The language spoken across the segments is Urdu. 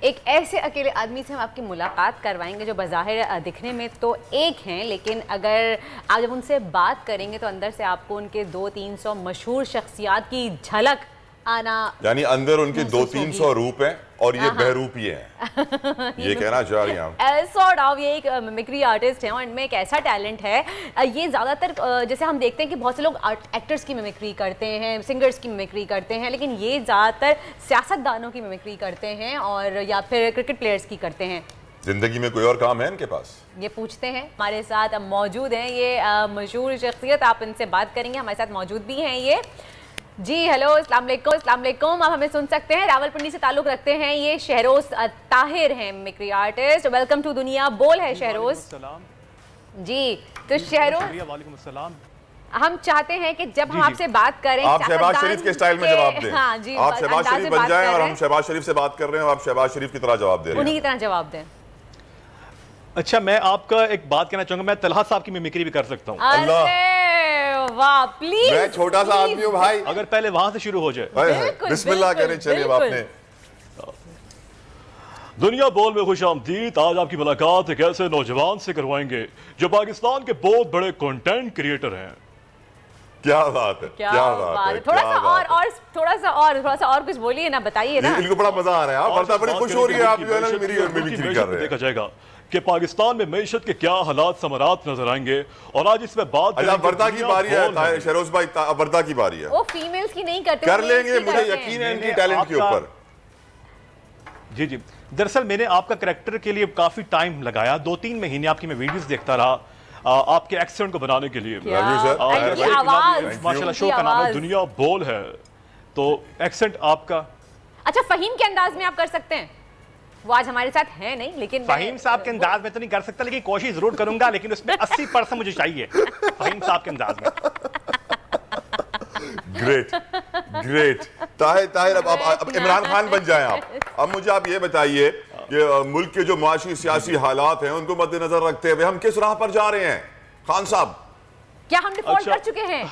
ایک ایسے اکیلے آدمی سے ہم آپ کی ملاقات کروائیں گے جو بظاہر دکھنے میں تو ایک ہیں، لیکن اگر آپ جب ان سے بات کریں گے تو اندر سے آپ کو ان کے 200-300 مشہور شخصیات کی جھلک آنا، یعنی اندر ان کے 200-300 روپ ہیں اور یہ بہروپی ہیں، یہ کہنا چاہ رہی ہیں سارٹ آف۔ یہ ایک میمکری آرٹسٹ ہیں اور ان میں ایک ایسا ٹیلنٹ ہے، یہ زیادہ تر جیسے ہم دیکھتے ہیں کہ بہت سے لوگ ایکٹرز کی میمکری کرتے ہیں، سنگرز کی میمکری کرتے ہیں، لیکن یہ زیادہ تر سیاستدانوں کی میمکری کرتے ہیں اور یا پھر کرکٹ پلیئرز کی کرتے ہیں۔ زندگی میں کوئی اور کام ہے ان کے پاس؟ یہ پوچھتے ہیں، ہمارے ساتھ موجود ہیں یہ مشہور شخصیت، آپ ان سے بات کریں گے، ہمارے ساتھ موجود بھی ہیں یہ۔ جی ہیلو، السلام علیکم۔ السلام علیکم، آپ ہمیں سن سکتے ہیں، راولپنڈی سے تعلق رکھتے ہیں، یہ شہروز طاہر ہیں، میمکری آرٹسٹ۔ ویلکم ٹو دنیا بول ہے شہروز۔ جی تو شہروز، وعلیکم السلام۔ ہم چاہتے ہیں کہ جب ہم آپ سے بات کریں آپ شہباز شریف کے سٹائل میں جواب دیں۔ ہاں جی، آپ شہباز شریف بن جائیں اور ہم شہباز شریف سے بات کر رہے ہیں اور آپ شہباز شریف کی طرح جواب دے رہے ہیں، انہی کی طرح جواب دیں۔ اچھا، میں آپ کا ایک بات کہنا چاہوں گا، میں طلحہ صاحب کی میمکری بھی کر سکتا ہوں۔ ارے واہ، پلیز، میں چھوٹا سا آدمی ہوں بھائی، اگر پہلے وہاں سے شروع ہو جائے۔ بسم اللہ کہنے چلے آپ نے۔ دنیا بول میں خوش آمدید۔ آج آپ کی ملاقات ایک ایسے نوجوان سے کروائیں گے جو پاکستان کے بہت بڑے کنٹینٹ کریٹر ہیں۔ کیا بات ہے، کیا بات ہے، تھوڑا سا اور کچھ بولیے نا، بتائیے نا۔ ان کو بڑا مزہ آ رہا ہے، آپ ورنہ بڑی خوش ہو رہی ہے، آپ جو ہے نا میری میمکری کر رہے ہیں۔ دیکھا جائے گا کہ پاکستان میں معیشت کے کیا حالات ثمرات نظر آئیں گے، اور آج اس میں بات اچھا وردہ کی باری ہے، شہروز بھائی وردہ کی باری ہے، وہ فیمیلز کی نہیں کرتے، کر لیں گے، مجھے یقین ہے ان کی ٹیلنٹ کے اوپر۔ جی جی، دراصل میں نے آپ کا کریکٹر کے لیے کافی ٹائم لگایا، 2-3 مہینے آپ کی میں ویڈیوز دیکھتا رہا آپ کے ایکسنٹ کو بنانے کے لیے۔ ماشاءاللہ، شو کا نام ہے دنیا بول ہے، تو ایکسنٹ آپ کا۔ اچھا، فہیم کے انداز میں آپ کر سکتے ہیں؟ وہ آج ہمارے ساتھ ہیں نہیں، لیکن فہیم صاحب کے انداز میں تو نہیں کر سکتا، لیکن کوشش ضرور کروں گا، لیکن اس میں 80% مجھے چاہیے فہیم صاحب کے انداز میں۔ Great great. طاہر اب عمران خان بن جائیں آپ۔ اب مجھے آپ یہ بتائیے کہ ملک کے جو معاشی سیاسی حالات ہیں ان کو مد نظر رکھتے ہوئے ہم کس راہ پر جا رہے ہیں خان صاحب؟ کیا ہم ڈیفالٹ کر چکے ہیں؟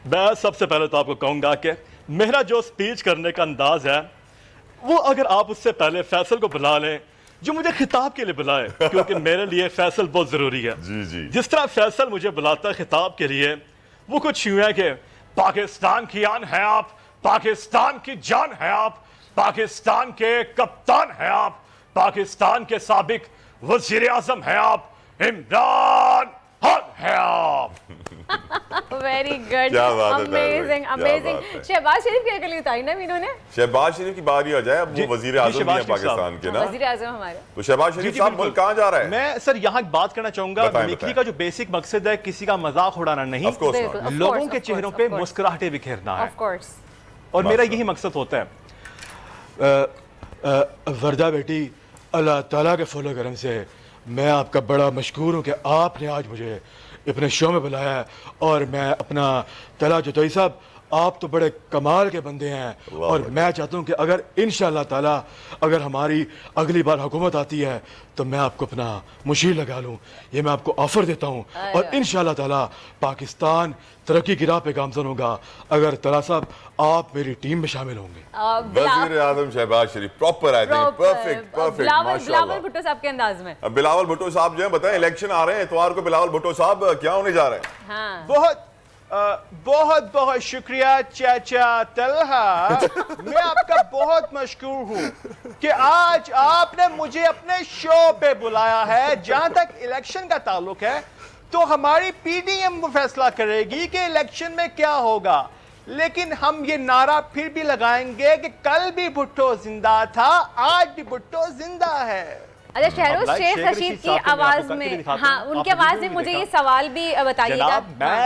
میں سب سے پہلے تو آپ کو کہوں گا کہ میرا جو سپیچ کرنے کا انداز ہے وہ اگر آپ اس سے پہلے فیصل کو بلا لیں جو مجھے خطاب کے لیے بلائے، کیونکہ میرے لیے فیصل بہت ضروری ہے۔ جی جی، جس طرح فیصل مجھے بلاتا ہے خطاب کے لیے، وہ کچھ یوں ہے کہ پاکستان کی آن ہے آپ، پاکستان کی جان ہے آپ، پاکستان کے کپتان ہیں آپ، پاکستان کے سابق وزیر اعظم ہیں آپ، عمران خان ہیں آپ۔ Very good, amazing amazing. Shehbaz Sharif کی اکلی اتاری نا انہوں نے۔ شہباز شریف کی باری آ جائے، اب وہ وزیر اعظم بھی ہیں پاکستان کے نا، وزیر اعظم ہمارے۔ تو شہباز شریف صاحب ملک کہاں جا رہا ہے؟ میں سر یہاں بات کرنا چاہوں گا، میمکری کا جو بیسک مقصد ہے کسی کا مذاق اڑانا نہیں، لوگوں کے چہروں پہ مسکراہٹیں بکھیرنا ہے، اور میرا یہی مقصد ہوتا ہے۔ وردہ بیٹی، اللہ تعالیٰ کے فضل و کرم سے میں آپ کا بڑا مشکور ہوں کہ آپ نے آج مجھے اپنے شو میں بلایا ہے، اور میں اپنا طلحہ جتوئی صاحب، آپ تو بڑے کمال کے بندے ہیں، اور میں چاہتا ہوں کہ اگر انشاءاللہ تعالیٰ اگر ہماری اگلی بار حکومت آتی ہے تو میں آپ کو اپنا مشیر لگا لوں، یہ میں آپ کو آفر دیتا ہوں، اور انشاءاللہ تعالیٰ پاکستان ترقی کی راہ پہ گامزن ہوگا اگر طلحہ صاحب آپ میری ٹیم میں شامل ہوں گے۔ وزیر اعظم شہباز شریف، پراپر آئی تھنک، پرفیکٹ ماشاءاللہ۔ بلاول بھٹو صاحب کے انداز میں۔ بلاول بھٹو صاحب جو ہیں بتائیں، الیکشن آ رہے ہیں اتوار کو، بلاول بھٹو صاحب کیا ہونے جا رہے ہیں؟ بہت بہت شکریہ چاچا طلحہ، میں آپ کا بہت مشکور ہوں کہ آج آپ نے مجھے اپنے شو پہ بلایا ہے۔ جہاں تک الیکشن کا تعلق ہے تو ہماری پی ڈی ایم وہ فیصلہ کرے گی کہ الیکشن میں کیا ہوگا، لیکن ہم یہ نعرہ پھر بھی لگائیں گے کہ کل بھی بھٹو زندہ تھا، آج بھی بھٹو زندہ ہے۔ اچھا، شہروز شیخ رشید کی آواز میں، ہاں ان کی آواز میں مجھے یہ سوال بھی بتائیے گا۔ میں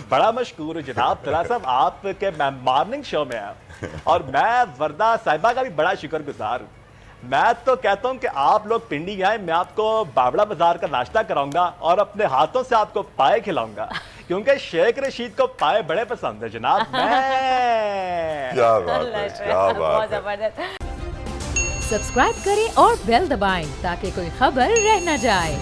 بڑا مشکور ہوں جناب طلحہ صاحب، آپ کے مارننگ شو میں ہیں، اور میں وردہ صاحبہ کا بھی بڑا شکر گزار ہوں۔ میں تو کہتا ہوں کہ آپ لوگ پنڈی آئیں، میں آپ کو بابڑا بازار کا ناشتہ کراؤں گا اور اپنے ہاتھوں سے آپ کو پائے کھلاؤں گا، کیونکہ شیخ رشید کو پائے بڑے پسند ہے جناب۔ کیا بات ہے، کیا بات ہے۔ سبسکرائب کریں اور بیل دبائیں تاکہ کوئی خبر رہ نہ جائے۔